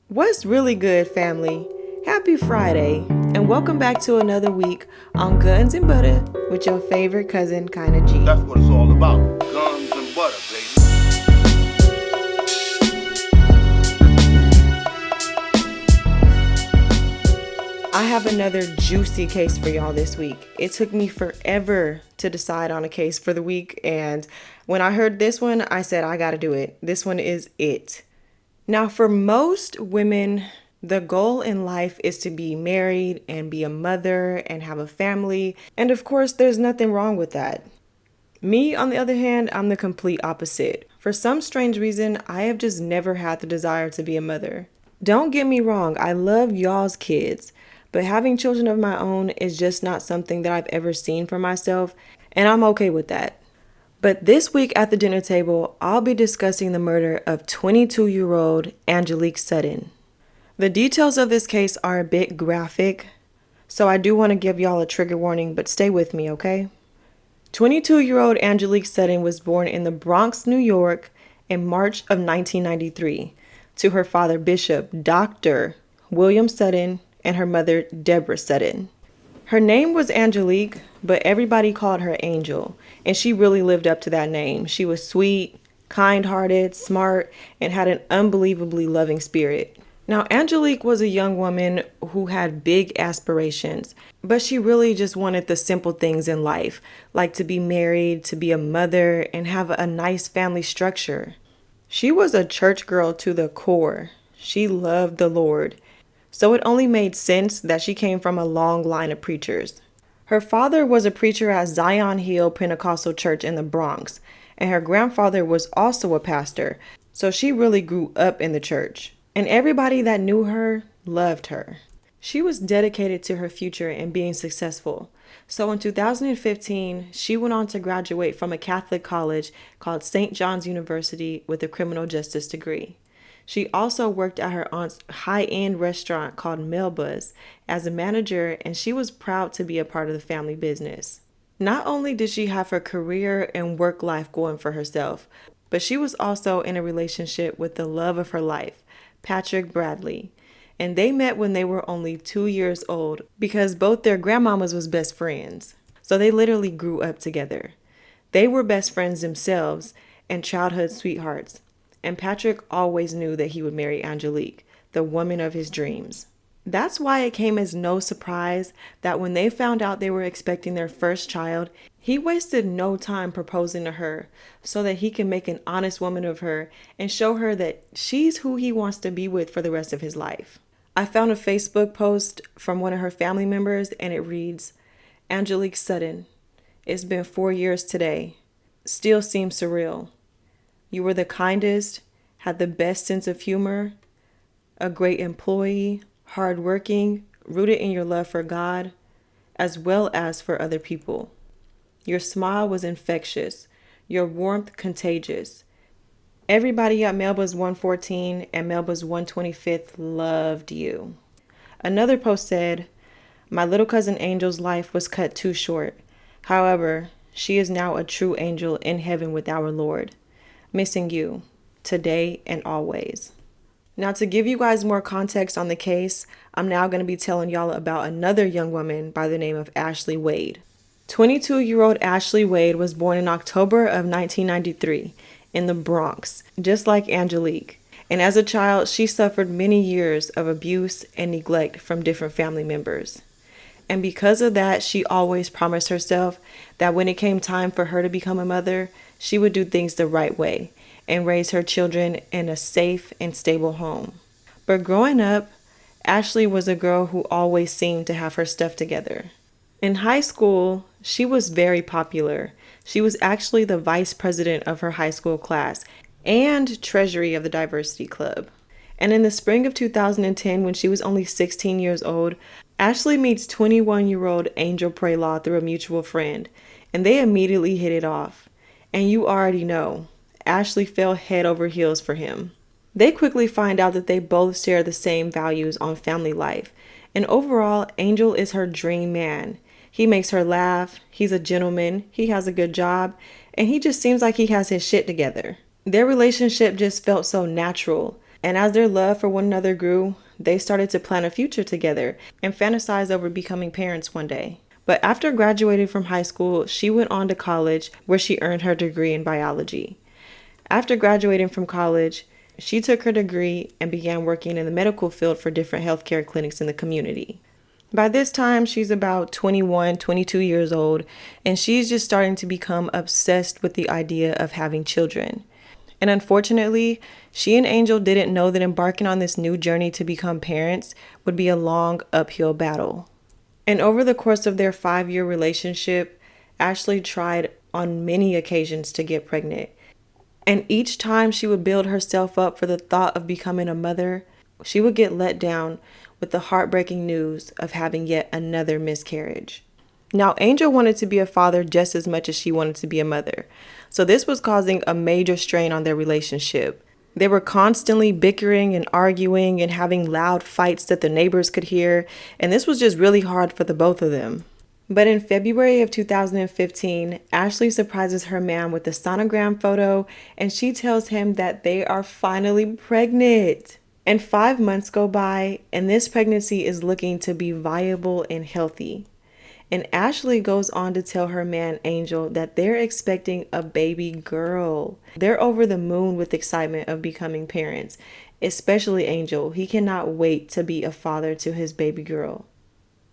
What's really good, family? Happy Friday, and welcome back to another week on Guns and Butter with your favorite cousin, Kinda G. That's what it's all about. Guns and butter, baby. I have another juicy case for y'all this week. It took me forever to decide on a case for the week, and when I heard this one, I said, I gotta do it. This one is it. Now, for most women, the goal in life is to be married and be a mother and have a family. And of course, there's nothing wrong with that. Me, on the other hand, I'm the complete opposite. For some strange reason, I have just never had the desire to be a mother. Don't get me wrong, I love y'all's kids, but having children of my own is just not something that I've ever seen for myself, and I'm okay with that. But this week at the dinner table, I'll be discussing the murder of 22-year-old Anqelikque Sutton. The details of this case are a bit graphic, so I do want to give y'all a trigger warning, but stay with me, okay? 22-year-old Anqelikque Sutton was born in the Bronx, New York in March of 1993 to her father, Bishop Dr. William Sutton, and her mother, Deborah Sutton. Her name was Anqelikque, but everybody called her Angel, and she really lived up to that name. She was sweet, kind-hearted, smart, and had an unbelievably loving spirit. Now, Anqelikque was a young woman who had big aspirations, but she really just wanted the simple things in life, like to be married, to be a mother, and have a nice family structure. She was a church girl to the core. She loved the Lord. So it only made sense that she came from a long line of preachers. Her father was a preacher at Zion Hill Pentecostal Church in the Bronx, and her grandfather was also a pastor, so she really grew up in the church. And everybody that knew her loved her. She was dedicated to her future and being successful. So in 2015, she went on to graduate from a Catholic college called St. John's University with a criminal justice degree. She also worked at her aunt's high-end restaurant called Melba's as a manager, and she was proud to be a part of the family business. Not only did she have her career and work life going for herself, but she was also in a relationship with the love of her life, Patrick Bradley. And they met when they were only 2 years old because both their grandmamas was best friends. So they literally grew up together. They were best friends themselves and childhood sweethearts. And Patrick always knew that he would marry Anqelikque, the woman of his dreams. That's why it came as no surprise that when they found out they were expecting their first child, he wasted no time proposing to her so that he can make an honest woman of her and show her that she's who he wants to be with for the rest of his life. I found a Facebook post from one of her family members and it reads, Anqelikque Sutton, it's been 4 years today. Still seems surreal. You were the kindest, had the best sense of humor, a great employee, hardworking, rooted in your love for God, as well as for other people. Your smile was infectious, your warmth contagious. Everybody at Melba's 114 and Melba's 125th loved you. Another post said, my little cousin Angel's life was cut too short. However, she is now a true angel in heaven with our Lord. Missing you, today and always. Now, to give you guys more context on the case, I'm now going to be telling y'all about another young woman by the name of Ashley Wade. 22-year-old Ashley Wade was born in October of 1993 in the Bronx, just like Anqelikque. And as a child, she suffered many years of abuse and neglect from different family members. And because of that, she always promised herself that when it came time for her to become a mother, she would do things the right way and raise her children in a safe and stable home. But growing up, Ashley was a girl who always seemed to have her stuff together. In high school, she was very popular. She was actually the vice president of her high school class and treasury of the diversity club. And in the spring of 2010, when she was only 16 years old, Ashley meets 21-year-old Angel Prelaw through a mutual friend, and they immediately hit it off. And you already know, Ashley fell head over heels for him. They quickly find out that they both share the same values on family life, and overall, Angel is her dream man. He makes her laugh, he's a gentleman, he has a good job, and he just seems like he has his shit together. Their relationship just felt so natural. And as their love for one another grew, they started to plan a future together and fantasize over becoming parents one day. But after graduating from high school, she went on to college where she earned her degree in biology. After graduating from college, she took her degree and began working in the medical field for different healthcare clinics in the community. By this time, she's about 21, 22 years old, and she's just starting to become obsessed with the idea of having children. And unfortunately, she and Angel didn't know that embarking on this new journey to become parents would be a long uphill battle. And over the course of their 5-year relationship, Ashley tried on many occasions to get pregnant. And each time she would build herself up for the thought of becoming a mother, she would get let down with the heartbreaking news of having yet another miscarriage. Now, Angel wanted to be a father just as much as she wanted to be a mother. So this was causing a major strain on their relationship. They were constantly bickering and arguing and having loud fights that the neighbors could hear. And this was just really hard for the both of them. But in February of 2015, Ashley surprises her man with a sonogram photo, and she tells him that they are finally pregnant. And 5 months go by, and this pregnancy is looking to be viable and healthy. And Ashley goes on to tell her man, Angel, that they're expecting a baby girl. They're over the moon with excitement of becoming parents, especially Angel. He cannot wait to be a father to his baby girl.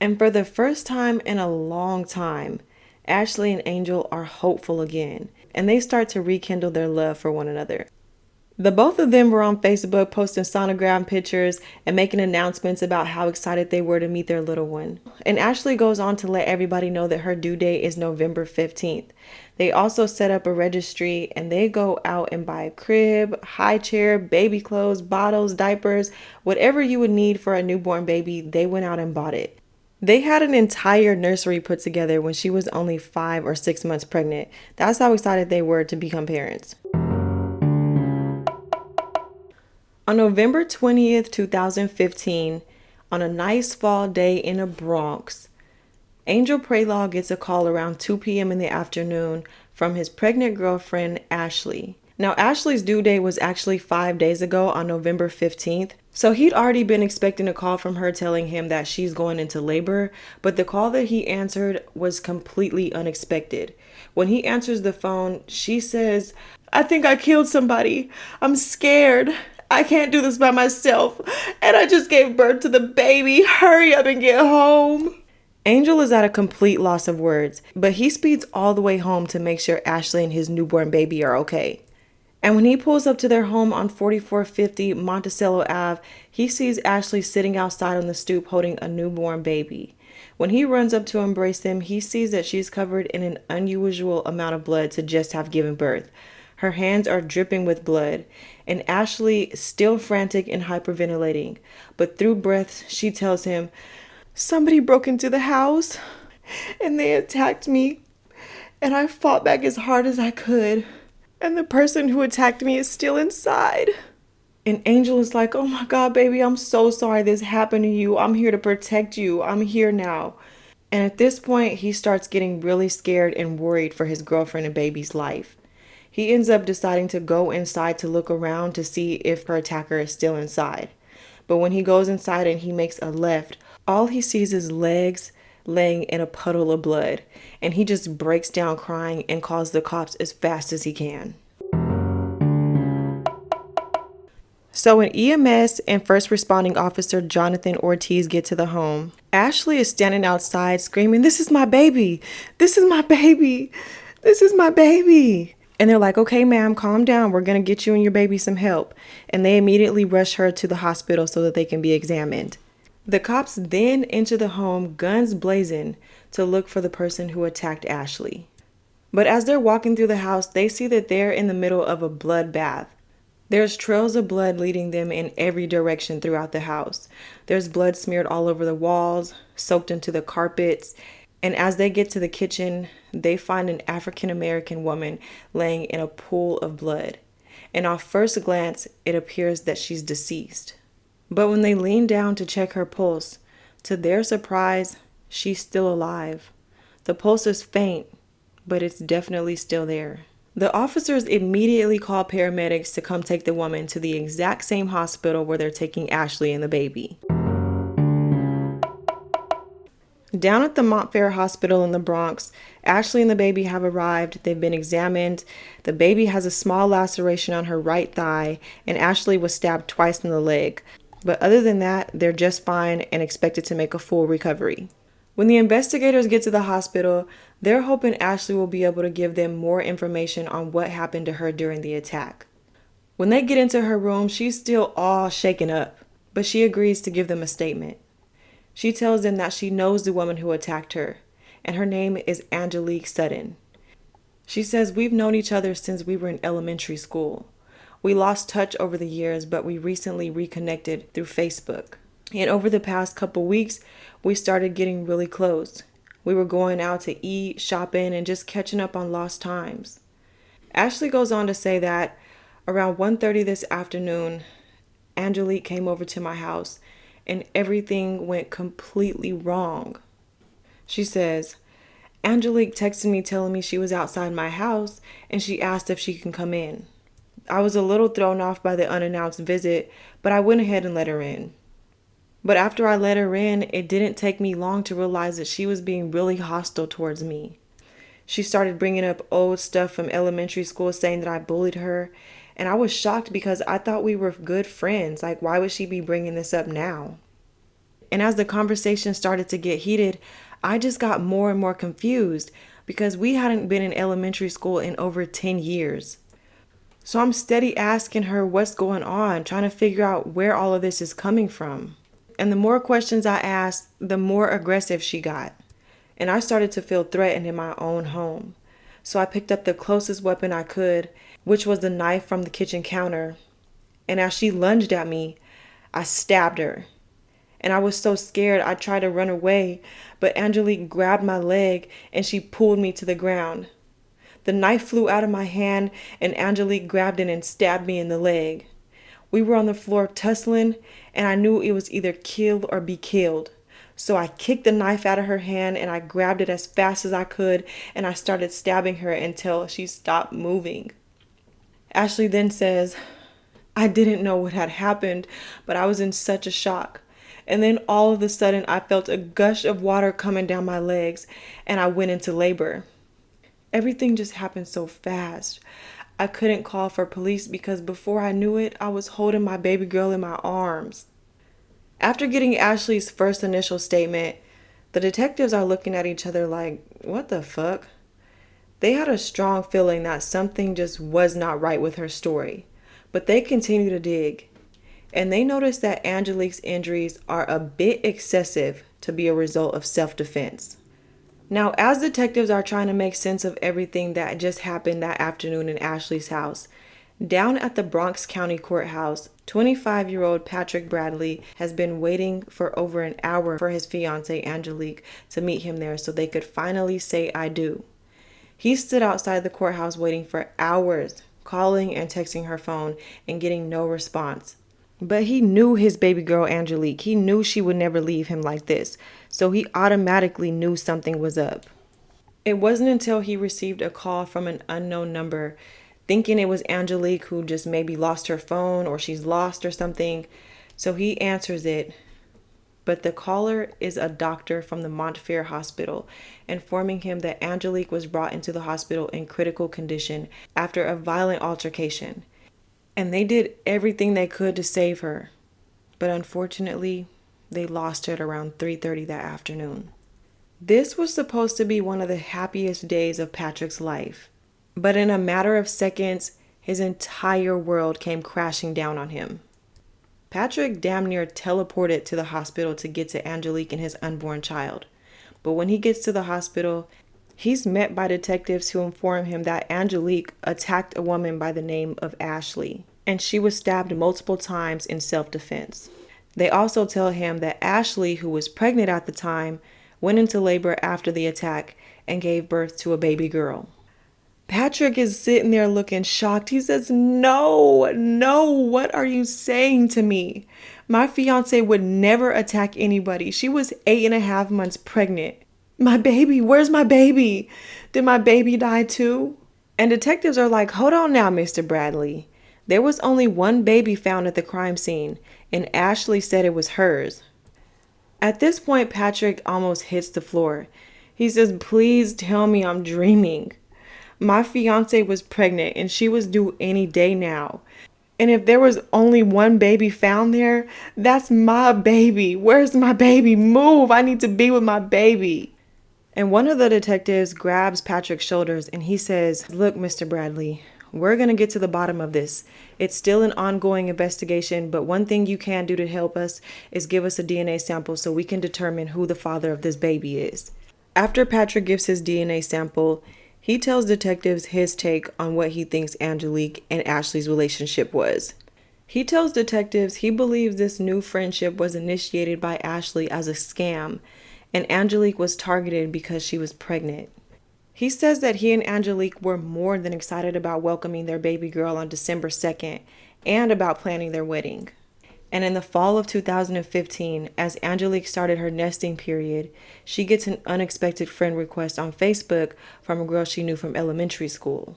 And for the first time in a long time, Ashley and Angel are hopeful again, and they start to rekindle their love for one another. The both of them were on Facebook posting sonogram pictures and making announcements about how excited they were to meet their little one. And Ashley goes on to let everybody know that her due date is November 15th. They also set up a registry, and they go out and buy a crib, high chair, baby clothes, bottles, diapers, whatever you would need for a newborn baby. They went out and bought it. They had an entire nursery put together when she was only 5 or 6 months pregnant. That's how excited they were to become parents. On November 20th, 2015, on a nice fall day in the Bronx, Angel Prelaw gets a call around 2 p.m. in the afternoon from his pregnant girlfriend, Ashley. Now, Ashley's due date was actually 5 days ago on November 15th, so he'd already been expecting a call from her telling him that she's going into labor, but the call that he answered was completely unexpected. When he answers the phone, she says, "I think I killed somebody. I'm scared. I can't do this by myself. And I just gave birth to the baby. Hurry up and get home." Angel is at a complete loss of words, but he speeds all the way home to make sure Ashley and his newborn baby are okay. And when he pulls up to their home on 4450 Monticello Ave, he sees Ashley sitting outside on the stoop holding a newborn baby. When he runs up to embrace him, he sees that she's covered in an unusual amount of blood to just have given birth. Her hands are dripping with blood, and Ashley, still frantic and hyperventilating, but through breath, she tells him, "Somebody broke into the house, and they attacked me, and I fought back as hard as I could, and the person who attacked me is still inside." And Angel is like, "Oh my God, baby, I'm so sorry this happened to you. I'm here to protect you. I'm here now." And at this point, he starts getting really scared and worried for his girlfriend and baby's life. He ends up deciding to go inside to look around to see if her attacker is still inside. But when he goes inside and he makes a left, all he sees is legs laying in a puddle of blood. And he just breaks down crying and calls the cops as fast as he can. So when EMS and first responding officer Jonathan Ortiz get to the home, Ashley is standing outside screaming, "This is my baby! This is my baby! This is my baby!" And they're like, "Okay, ma'am, calm down. We're going to get you and your baby some help." And they immediately rush her to the hospital so that they can be examined. The cops then enter the home, guns blazing, to look for the person who attacked Ashley. But as they're walking through the house, they see that they're in the middle of a bloodbath. There's trails of blood leading them in every direction throughout the house. There's blood smeared all over the walls, soaked into the carpets. And as they get to the kitchen, they find an African-American woman laying in a pool of blood. And off first glance, it appears that she's deceased. But when they lean down to check her pulse, to their surprise, she's still alive. The pulse is faint, but it's definitely still there. The officers immediately call paramedics to come take the woman to the exact same hospital where they're taking Ashley and the baby. Down at the Montfair Hospital in the Bronx, Ashley and the baby have arrived. They've been examined. The baby has a small laceration on her right thigh, and Ashley was stabbed twice in the leg. But other than that, they're just fine and expected to make a full recovery. When the investigators get to the hospital, they're hoping Ashley will be able to give them more information on what happened to her during the attack. When they get into her room, she's still all shaken up, but she agrees to give them a statement. She tells them that she knows the woman who attacked her, and her name is Anqelikque Sutton. She says, "We've known each other since we were in elementary school. We lost touch over the years, but we recently reconnected through Facebook. And over the past couple weeks, we started getting really close. We were going out to eat, shopping, and just catching up on lost times." Ashley goes on to say that around 1:30 this afternoon, Anqelikque came over to my house and everything went completely wrong. She says, "Anqelikque texted me telling me she was outside my house and she asked if she can come in. I was a little thrown off by the unannounced visit, but I went ahead and let her in. But after I let her in, it didn't take me long to realize that she was being really hostile towards me. She started bringing up old stuff from elementary school saying that I bullied her, and I was shocked because I thought we were good friends. Like, why would she be bringing this up now? And as the conversation started to get heated, I just got more and more confused because we hadn't been in elementary school in over 10 years. So I'm steady asking her what's going on, trying to figure out where all of this is coming from. And the more questions I asked, the more aggressive she got. And I started to feel threatened in my own home. So I picked up the closest weapon I could, which was the knife from the kitchen counter. And as she lunged at me, I stabbed her. And I was so scared I tried to run away, but Anqelikque grabbed my leg and she pulled me to the ground. The knife flew out of my hand and Anqelikque grabbed it and stabbed me in the leg. We were on the floor tussling, and I knew it was either kill or be killed. So I kicked the knife out of her hand and I grabbed it as fast as I could, and I started stabbing her until she stopped moving. Ashley then says, "I didn't know what had happened, but I was in such a shock. And then all of a sudden I felt a gush of water coming down my legs and I went into labor. Everything just happened so fast. I couldn't call for police because before I knew it, I was holding my baby girl in my arms." After getting Ashley's first initial statement, the detectives are looking at each other like, what the fuck? They had a strong feeling that something just was not right with her story, but they continue to dig. And they notice that Anqelikque's injuries are a bit excessive to be a result of self-defense. Now, as detectives are trying to make sense of everything that just happened that afternoon in Ashley's house, down at the Bronx County Courthouse, 25-year-old Patrick Bradley has been waiting for over an hour for his fiancée Anqelikque to meet him there so they could finally say "I do." He stood outside the courthouse waiting for hours, calling and texting her phone and getting no response. But he knew his baby girl Anqelikque. He knew she would never leave him like this, so he automatically knew something was up. It wasn't until he received a call from an unknown number, thinking it was Anqelikque who just maybe lost her phone or she's lost or something, so he answers it. But the caller is a doctor from the Montfair Hospital, informing him that Anqelikque was brought into the hospital in critical condition after a violent altercation. And they did everything they could to save her. But unfortunately, they lost her at around 3:30 that afternoon. This was supposed to be one of the happiest days of Patrick's life. But in a matter of seconds, his entire world came crashing down on him. Patrick damn near teleported to the hospital to get to Anqelikque and his unborn child. But when he gets to the hospital, he's met by detectives who inform him that Anqelikque attacked a woman by the name of Ashley, and she was stabbed multiple times in self-defense. They also tell him that Ashley, who was pregnant at the time, went into labor after the attack and gave birth to a baby girl. Patrick is sitting there looking shocked. He says, no, what are you saying to me? My fiance would never attack anybody. She was 8.5 months pregnant. My baby, where's my baby? Did my baby die too? And detectives are like, hold on now, Mr. Bradley. There was only one baby found at the crime scene, and Ashley said it was hers. At this point, Patrick almost hits the floor. He says, please tell me I'm dreaming. My fiance was pregnant and she was due any day now. And if there was only one baby found there, that's my baby. Where's my baby? Move. I need to be with my baby. And one of the detectives grabs Patrick's shoulders and he says, look, Mr. Bradley, we're going to get to the bottom of this. It's still an ongoing investigation, but one thing you can do to help us is give us a DNA sample so we can determine who the father of this baby is. After Patrick gives his DNA sample, he tells detectives his take on what he thinks Anqelikque and Ashley's relationship was. He tells detectives he believes this new friendship was initiated by Ashley as a scam, and Anqelikque was targeted because she was pregnant. He says that he and Anqelikque were more than excited about welcoming their baby girl on December 2nd and about planning their wedding. And in the fall of 2015, as Anqelikque started her nesting period, she gets an unexpected friend request on Facebook from a girl she knew from elementary school.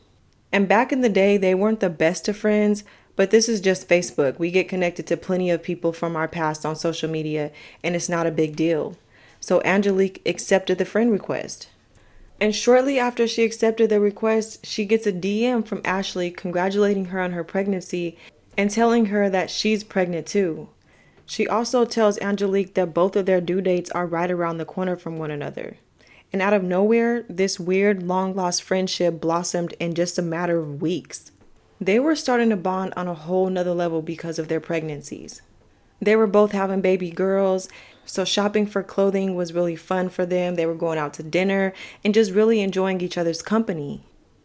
And back in the day, they weren't the best of friends, but this is just Facebook. We get connected to plenty of people from our past on social media, and it's not a big deal. So Anqelikque accepted the friend request. And shortly after she accepted the request, she gets a DM from Ashley congratulating her on her pregnancy and telling her that she's pregnant too. She also tells Anqelikque that both of their due dates are right around the corner from one another. And out of nowhere, this weird, long-lost friendship blossomed in just a matter of weeks. They were starting to bond on a whole nother level because of their pregnancies. They were both having baby girls, so shopping for clothing was really fun for them. They were going out to dinner and just really enjoying each other's company.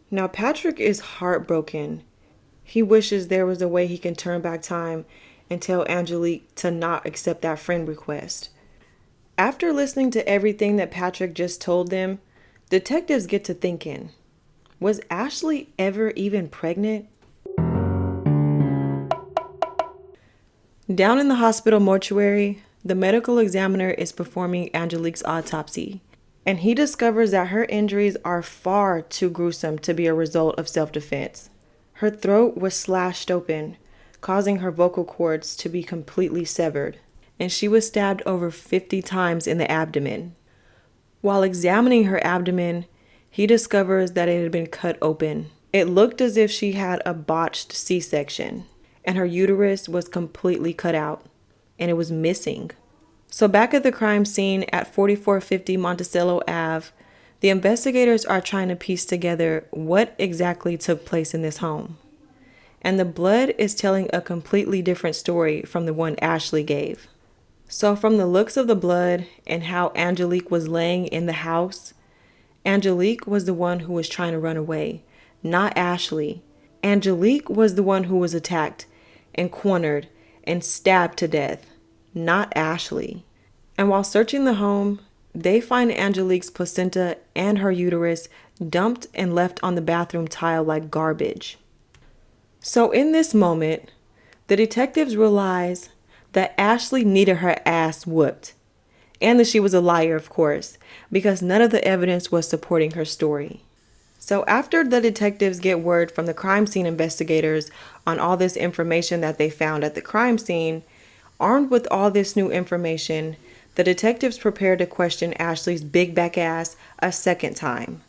Now, Patrick is heartbroken. He wishes there was a way he can turn back time and tell Anqelikque to not accept that friend request. After listening to everything that Patrick just told them, detectives get to thinking, was Ashley ever even pregnant? Down in the hospital mortuary, the medical examiner is performing Anqelikque's autopsy, and he discovers that her injuries are far too gruesome to be a result of self-defense. Her throat was slashed open, causing her vocal cords to be completely severed, and she was stabbed over 50 times in the abdomen. While examining her abdomen, he discovers that it had been cut open. It looked as if she had a botched C-section, and her uterus was completely cut out, and it was missing. So back at the crime scene at 4450 Monticello Ave, the investigators are trying to piece together what exactly took place in this home. And the blood is telling a completely different story from the one Ashley gave. So from the looks of the blood and how Anqelikque was laying in the house, Anqelikque was the one who was trying to run away, not Ashley. Anqelikque was the one who was attacked and cornered and stabbed to death, not Ashley. And while searching the home, they find Anqelikque's placenta and her uterus dumped and left on the bathroom tile like garbage. So in this moment, the detectives realize that Ashley needed her ass whooped. And that she was a liar, of course, because none of the evidence was supporting her story. So after the detectives get word from the crime scene investigators on all this information that they found at the crime scene, armed with all this new information, the detectives prepare to question Ashley's big back ass a second time.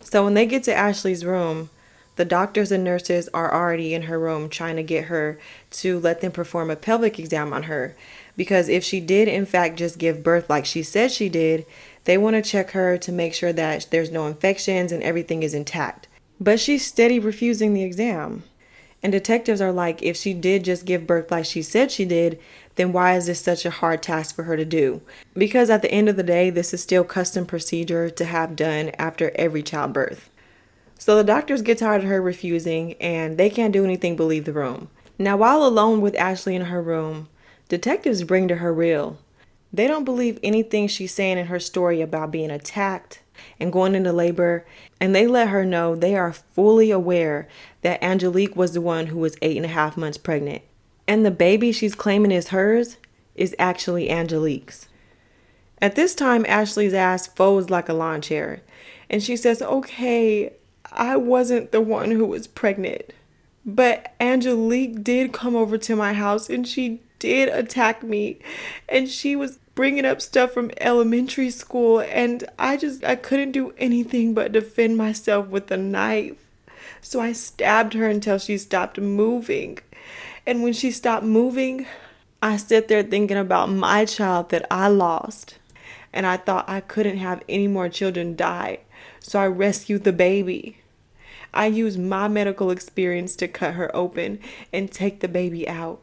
So when they get to Ashley's room, the doctors and nurses are already in her room trying to get her to let them perform a pelvic exam on her. Because if she did in fact just give birth like she said she did, they want to check her to make sure that there's no infections and everything is intact. But she's steady refusing the exam. And detectives are like, if she did just give birth like she said she did, then why is this such a hard task for her to do? Because at the end of the day, this is still custom procedure to have done after every childbirth. So the doctors get tired of her refusing, and they can't do anything but leave the room. Now, while alone with Ashley in her room, detectives bring to her real. They don't believe anything she's saying in her story about being attacked and going into labor, and they let her know they are fully aware that Anqelikque was the one who was 8.5 months pregnant. And the baby she's claiming is hers is actually Anqelikque's. At this time, Ashley's ass folds like a lawn chair, and she says, okay, I wasn't the one who was pregnant. But Angelique did come over to my house and she did attack me. And she was bringing up stuff from elementary school. And I couldn't do anything but defend myself with a knife. So I stabbed her until she stopped moving. And when she stopped moving, I sat there thinking about my child that I lost. And I thought I couldn't have any more children die. So I rescued the baby. I used my medical experience to cut her open and take the baby out.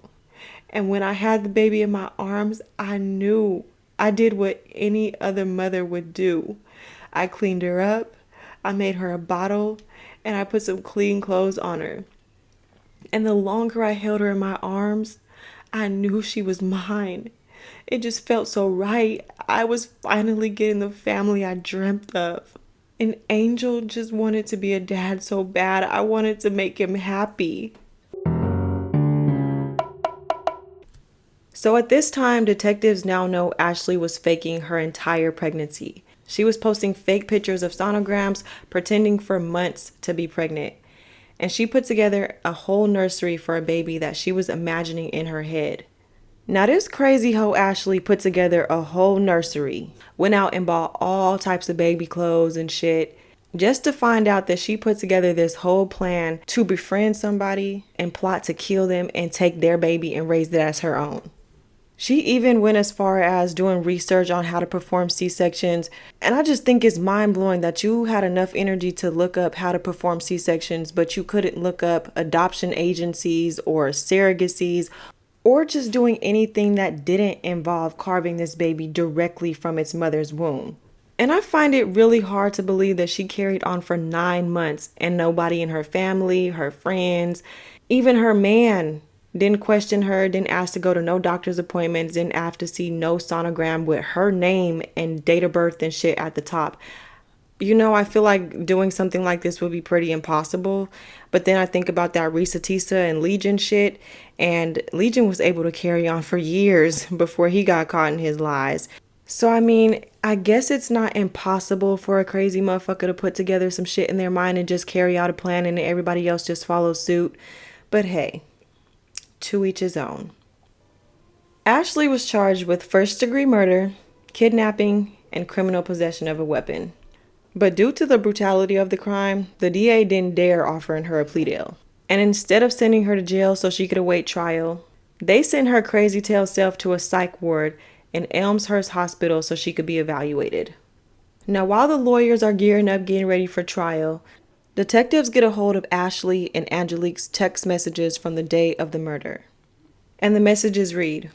And when I had the baby in my arms, I knew I did what any other mother would do. I cleaned her up, I made her a bottle, and I put some clean clothes on her. And the longer I held her in my arms, I knew she was mine. It just felt so right. I was finally getting the family I dreamt of. And Angel just wanted to be a dad so bad. I wanted to make him happy. So at this time, detectives now know Ashley was faking her entire pregnancy. She was posting fake pictures of sonograms, pretending for months to be pregnant. And she put together a whole nursery for a baby that she was imagining in her head. Now this crazy hoe Ashley put together a whole nursery, went out and bought all types of baby clothes and shit, just to find out that she put together this whole plan to befriend somebody and plot to kill them and take their baby and raise it as her own. She even went as far as doing research on how to perform C-sections, and I just think it's mind-blowing that you had enough energy to look up how to perform C-sections, but you couldn't look up adoption agencies or surrogacies or just doing anything that didn't involve carving this baby directly from its mother's womb. And I find it really hard to believe that she carried on for 9 months and nobody in her family, her friends, even her man didn't question her, didn't ask to go to no doctor's appointments, didn't have to see no sonogram with her name and date of birth and shit at the top. You know, I feel like doing something like this would be pretty impossible. But then I think about that Risa Tisa and Legion shit. And Legion was able to carry on for years before he got caught in his lies. So, I mean, I guess it's not impossible for a crazy motherfucker to put together some shit in their mind and just carry out a plan and everybody else just follows suit. But hey, to each his own. Ashley was charged with first-degree murder, kidnapping, and criminal possession of a weapon. But due to the brutality of the crime, the DA didn't dare offering her a plea deal. And instead of sending her to jail so she could await trial, they sent her crazy tail self to a psych ward in Elmhurst Hospital so she could be evaluated. Now, while the lawyers are gearing up getting ready for trial, detectives get a hold of Ashley and Angelique's text messages from the day of the murder. And the messages read,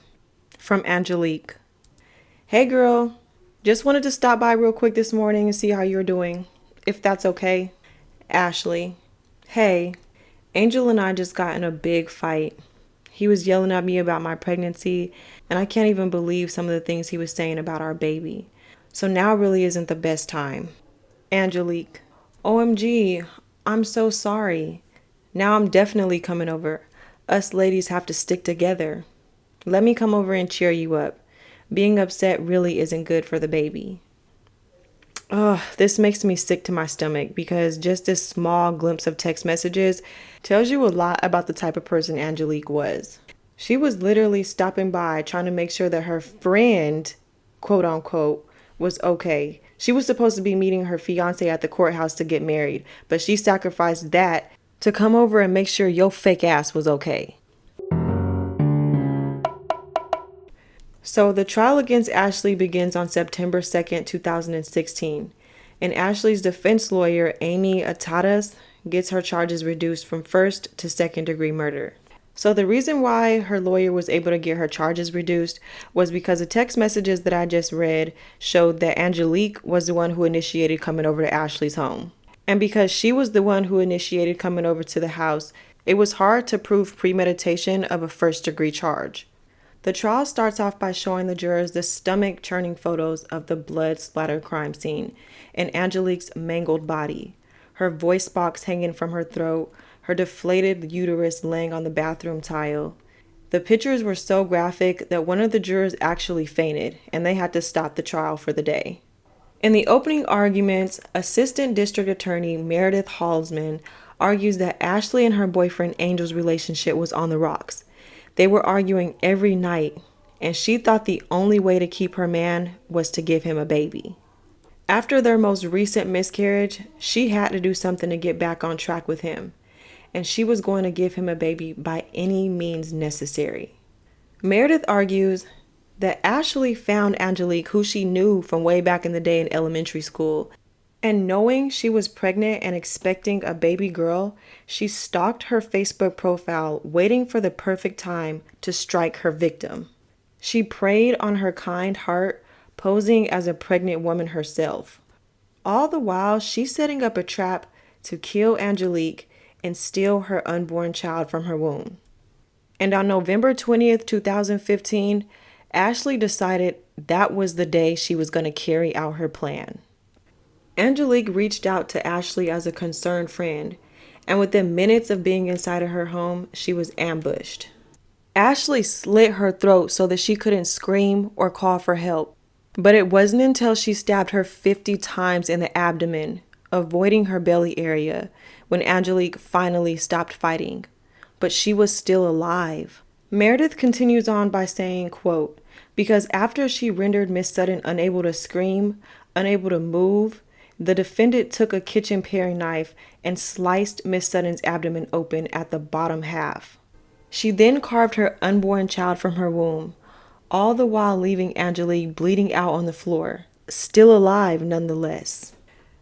from Angelique. Hey girl, just wanted to stop by real quick this morning and see how you're doing, if that's okay. Ashley. Hey, Angel and I just got in a big fight. He was yelling at me about my pregnancy, and I can't even believe some of the things he was saying about our baby. So now really isn't the best time. Angelique. OMG, I'm so sorry. Now I'm definitely coming over. Us ladies have to stick together. Let me come over and cheer you up. Being upset really isn't good for the baby. Ugh, this makes me sick to my stomach because just this small glimpse of text messages tells you a lot about the type of person Angelique was. She was literally stopping by trying to make sure that her friend, quote unquote, was okay. She was supposed to be meeting her fiance at the courthouse to get married, but she sacrificed that to come over and make sure your fake ass was okay. So the trial against Ashley begins on September 2nd, 2016. And Ashley's defense lawyer, Amy Atadas, gets her charges reduced from first to second degree murder. So the reason why her lawyer was able to get her charges reduced was because the text messages that I just read showed that Angelique was the one who initiated coming over to Ashley's home. And because she was the one who initiated coming over to the house, it was hard to prove premeditation of a first degree charge. The trial starts off by showing the jurors the stomach-churning photos of the blood-splattered crime scene and Angelique's mangled body, her voice box hanging from her throat, her deflated uterus laying on the bathroom tile. The pictures were so graphic that one of the jurors actually fainted, and they had to stop the trial for the day. In the opening arguments, Assistant District Attorney Meredith Halsman argues that Ashley and her boyfriend Angel's relationship was on the rocks. They were arguing every night, and she thought the only way to keep her man was to give him a baby. After their most recent miscarriage, she had to do something to get back on track with him, and she was going to give him a baby by any means necessary. Meredith argues that Ashley found Anqelikque, who she knew from way back in the day in elementary school, and knowing she was pregnant and expecting a baby girl, she stalked her Facebook profile, waiting for the perfect time to strike her victim. She preyed on her kind heart, posing as a pregnant woman herself. All the while, she's setting up a trap to kill Anqelikque and steal her unborn child from her womb. And on November 20th, 2015, Ashley decided that was the day she was going to carry out her plan. Anqelikque reached out to Ashley as a concerned friend, and within minutes of being inside of her home, she was ambushed. Ashley slit her throat so that she couldn't scream or call for help, but it wasn't until she stabbed her 50 times in the abdomen, avoiding her belly area, when Anqelikque finally stopped fighting. But she was still alive. Meredith continues on by saying, quote, because after she rendered Miss Sutton unable to scream, unable to move, the defendant took a kitchen paring knife and sliced Miss Sutton's abdomen open at the bottom half. She then carved her unborn child from her womb, all the while leaving Anqelikque bleeding out on the floor, still alive nonetheless.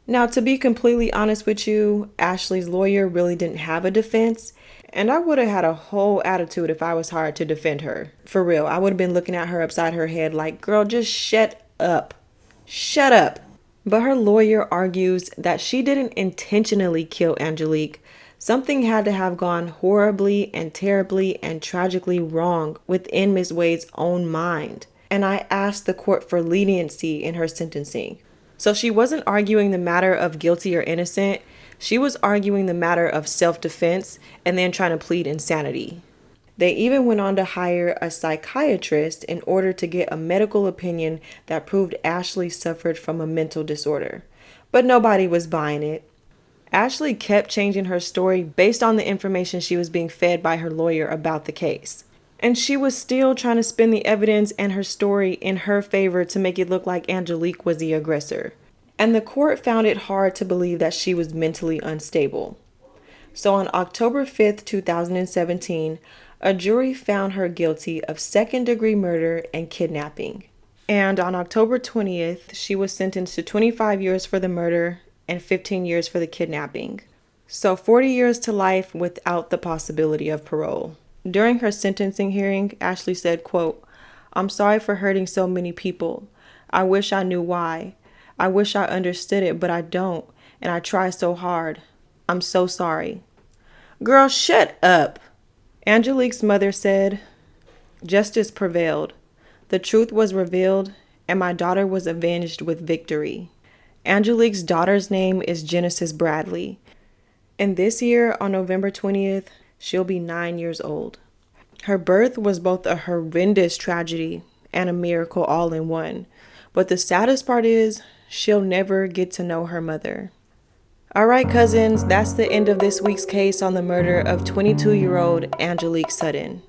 Now, to be completely honest with you, Ashley's lawyer really didn't have a defense, and I would have had a whole attitude if I was hired to defend her. For real, I would have been looking at her upside her head like, girl, just shut up. Shut up. But her lawyer argues that she didn't intentionally kill Anqelikque. Something had to have gone horribly and terribly and tragically wrong within Ms. Wade's own mind. And I asked the court for leniency in her sentencing. So she wasn't arguing the matter of guilty or innocent. She was arguing the matter of self-defense and then trying to plead insanity. They even went on to hire a psychiatrist in order to get a medical opinion that proved Ashley suffered from a mental disorder. But nobody was buying it. Ashley kept changing her story based on the information she was being fed by her lawyer about the case. And she was still trying to spin the evidence and her story in her favor to make it look like Anqelikque was the aggressor. And the court found it hard to believe that she was mentally unstable. So on October 5th, 2017, a jury found her guilty of second-degree murder and kidnapping. And on October 20th, she was sentenced to 25 years for the murder and 15 years for the kidnapping. So 40 years to life without the possibility of parole. During her sentencing hearing, Ashley said, quote, I'm sorry for hurting so many people. I wish I knew why. I wish I understood it, but I don't, and I try so hard. I'm so sorry. Girl, shut up. Anqelikque's mother said, justice prevailed. The truth was revealed, and my daughter was avenged with victory. Anqelikque's daughter's name is Genesis Bradley. And this year, on November 20th, she'll be 9 years old. Her birth was both a horrendous tragedy and a miracle all in one. But the saddest part is, she'll never get to know her mother. All right, cousins, that's the end of this week's case on the murder of 22-year-old Anqelikque Sutton.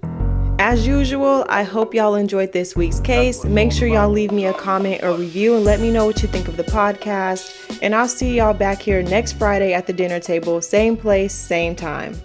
As usual, I hope y'all enjoyed this week's case. Make sure y'all leave me a comment or review and let me know what you think of the podcast. And I'll see y'all back here next Friday at the dinner table, same place, same time.